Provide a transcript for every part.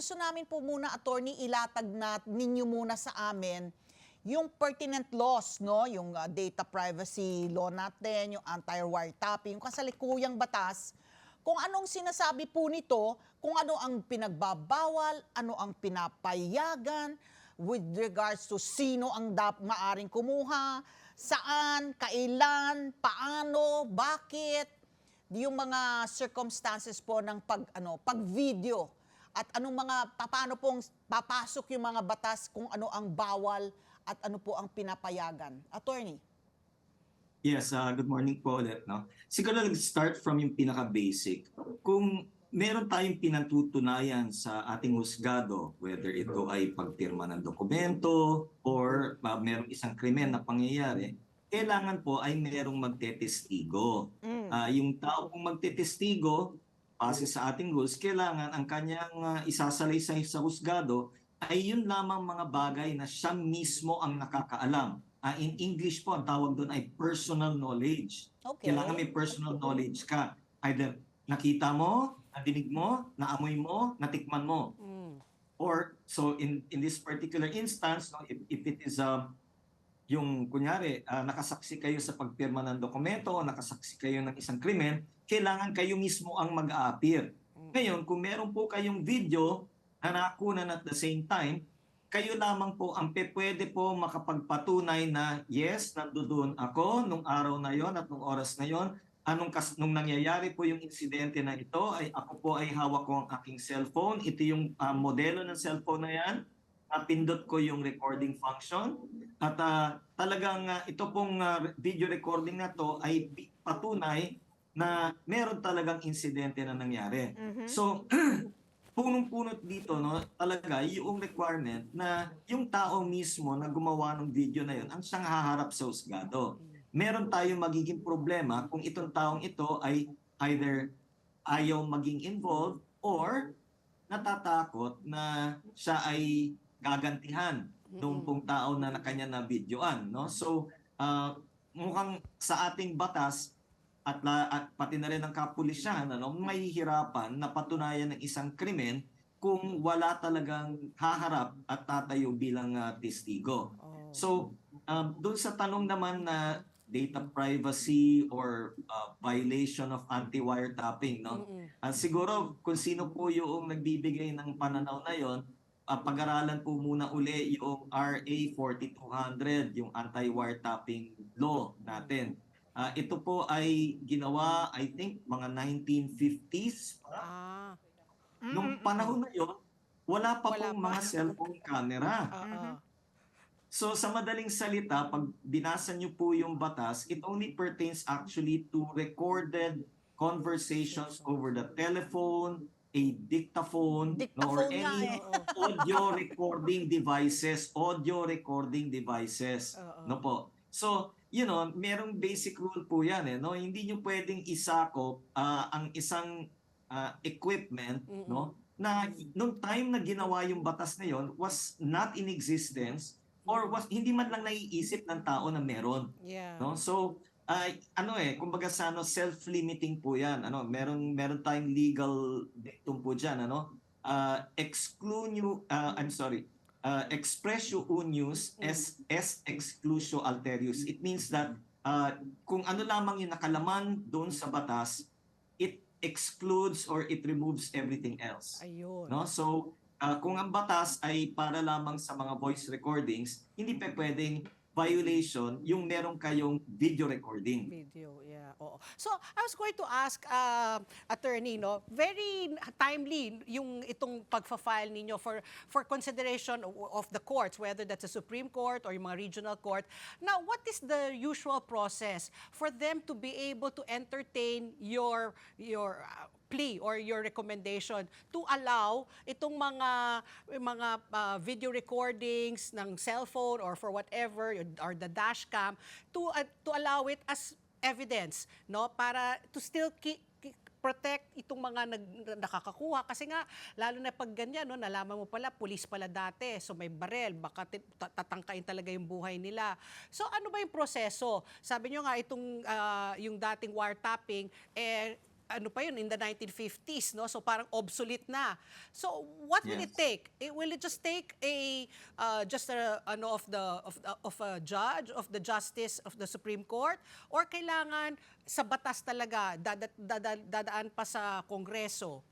gusto namin po muna, attorney, ilatag na ninyo muna sa amin yung pertinent laws, no? Yung data privacy law natin, yung anti-wiretapping, yung kasalikuyang batas, kung anong sinasabi po nito, kung ano ang pinagbabawal, ano ang pinapayagan, with regards to sino ang maaring kumuha, saan, kailan, paano, bakit, yung mga circumstances po ng pag-video at anong mga paano pong papasok yung mga batas kung ano ang bawal at ano po ang pinapayagan. Attorney. Yes, good morning po ulit. No? Siguro nag-start from yung pinaka-basic. Kung meron tayong pinatutunayan sa ating husgado, whether ito ay pagpirma ng dokumento or merong isang krimen na pangyayari, kailangan po ay merong magtetestigo. Yung tao kung magtetestigo, base sa ating rules, kailangan ang kanyang isasalaysay sa husgado ay yun lamang mga bagay na siya mismo ang nakakaalam. In English po, ang tawag doon ay personal knowledge. Okay. Kailangan may personal knowledge ka. Either nakita mo, nadinig mo, naamoy mo, natikman mo. Or, so in this particular instance, no, if it is yung kunyari, nakasaksi kayo sa pagpirma ng dokumento o nakasaksi kayo ng isang krimen, kailangan kayo mismo ang mag-a-appear. Ngayon, kung meron po kayong video na nakunan at the same time, kayo lamang po ang pwede po makapagpatunay na yes, nandoon ako nung araw na yon at nung oras na yon. Nung nangyayari po yung insidente na ito, ay ako po ay hawak ko ang aking cellphone. Ito yung modelo ng cellphone na yan. Pindot ko yung recording function. At talagang ito pong video recording na to ay patunay na meron talagang insidente na nangyari. So, punong-punot dito, no, talaga yung requirement na yung tao mismo na gumawa ng video na yun ang siyang haharap sa husgado. Meron tayong magiging problema kung itong taong ito ay either ayaw maging involved or natatakot na siya ay gagantihan nung pong tao na kanya na videoan. No? So, mukhang sa ating batas, at pati na rin ng kapulisyahan, mahihirapan na patunayan ng isang krimen kung wala talagang haharap at tatayo bilang testigo. So, doon sa tanong naman na data privacy or violation of anti-wiretapping, no? Siguro kung sino po yung nagbibigay ng pananaw na yon, pag-aralan po muna uli yung RA 4200, yung anti-wiretapping law natin. Ito po ay ginawa, I think, mga 1950s. Nung panahon na yon, wala pa pong mga cellphone camera. So sa madaling salita, pag binasa niyo po yung batas, it only pertains actually to recorded conversations over the telephone, a dictaphone, or any audio recording devices. No po. So, merong basic rule po yan. No? Hindi nyo pwedeng isakop ang isang equipment no, na nung time na ginawa yung batas na yon was not in existence or hindi man lang naiisip ng tao na meron. No? So, kumbaga sa self-limiting po yan. Meron tayong legal dictum po dyan. Expressio unius es exclusio alterius. It means that kung ano lamang yung nakalaman doon sa batas, it excludes or it removes everything else. Ayun. No? So, kung ang batas ay para lamang sa mga voice recordings, hindi pa pwedeng violation yung meron kayong video recording. Video, yeah. Oo. So, I was going to ask, attorney, no, very timely yung itong pagfa-file ninyo for consideration of the courts, whether that's the Supreme Court or yung mga regional court. Now, what is the usual process for them to be able to entertain your plea or your recommendation to allow itong mga video recordings ng cellphone or for whatever or the dash cam to allow it as evidence, no, para to still protect itong mga nakakakuha kasi nga lalo na pag ganyan, no, nalaman mo pala pulis pala dati, so may barel, baka tatangkain talaga yung buhay nila. So ano ba yung proseso? Sabi nyo nga itong yung dating wiretapping ano pa yun, in the 1950s, no? So parang obsolete na. So what will it Yes. take? Will it just take a just a ano of a judge of the justice of the Supreme Court, or kailangan sa batas talaga dadaan pa sa Kongreso?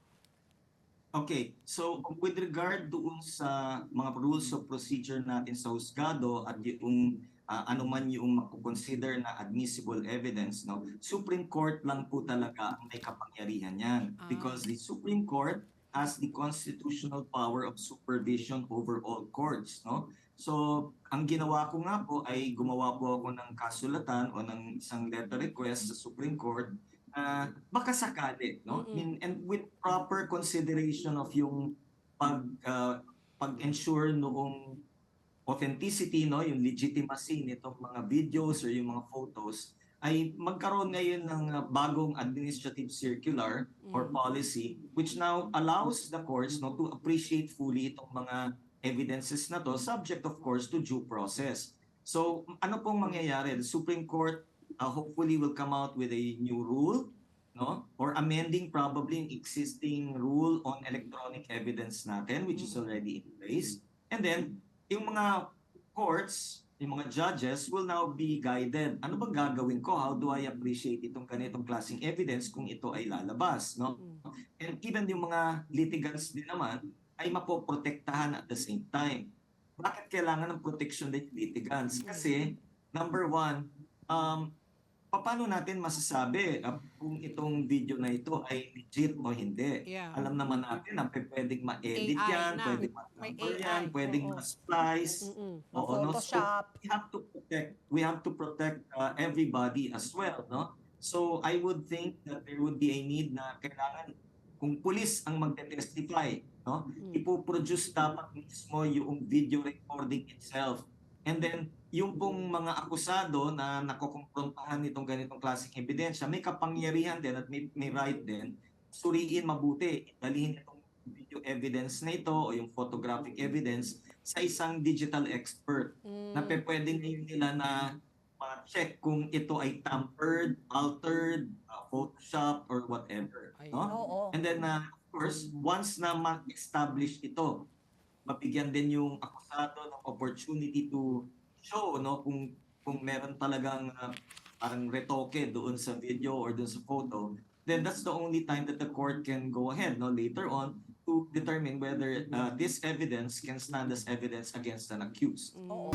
Okay, so with regard doon sa mga rules of procedure natin sa husgado at yung ano man yung makukonsider na admissible evidence, no, Supreme Court lang po talaga ang may kapangyarihan yan. Because the Supreme Court has the constitutional power of supervision over all courts, no? So, ang ginawa ko nga po ay gumawa po ako ng kasulatan o ng isang letter request sa Supreme Court, baka sakali, no? And with proper consideration of yung pag-ensure noong authenticity, no, yung legitimacy nitong mga videos or yung mga photos, ay magkaroon ngayon ng bagong administrative circular or policy which now allows the courts, no, to appreciate fully itong mga evidences na to, subject of course to due process. So ano pong mangyayari? The Supreme Court hopefully will come out with a new rule, no, or amending probably yung existing rule on electronic evidence natin, which is already in place. And then yung mga courts, yung mga judges will now be guided. Ano bang gagawin ko? How do I appreciate itong ganitong klaseng evidence kung ito ay lalabas, no? And even yung mga litigants din naman ay mapoprotektahan at the same time. Bakit kailangan ng protection ng litigants? Kasi number one, paano natin masasabi kung itong video na ito ay legit o hindi? Yeah. Alam naman natin na pwedeng ma-edit AI yan, na. pwedeng May ma-cover AI, yan, pwedeng oo. ma-splice. Oo, no? So, Photoshop. we have to protect everybody as well, no? So I would think that there would be a need na kailangan kung pulis ang magte-testify, no? Ipoproduce dapat mismo yung video recording itself. And then yung pong mga akusado na nakokomprontahan nitong ganitong klaseng ebidensya, may kapangyarihan din at may right din, suriin mabuti, dalhin itong video evidence na ito o yung photographic evidence sa isang digital expert na pwedeng ngayon nila na ma-check kung ito ay tampered, altered, Photoshop or whatever, no? Oo. And then of course, once na ma-establish ito, mabigyan din yung akusado ng opportunity to show, no, kung meron talagang parang retoke doon sa video or doon sa photo, then that's the only time that the court can go ahead, no, later on to determine whether this evidence can stand as evidence against an accused. Oo.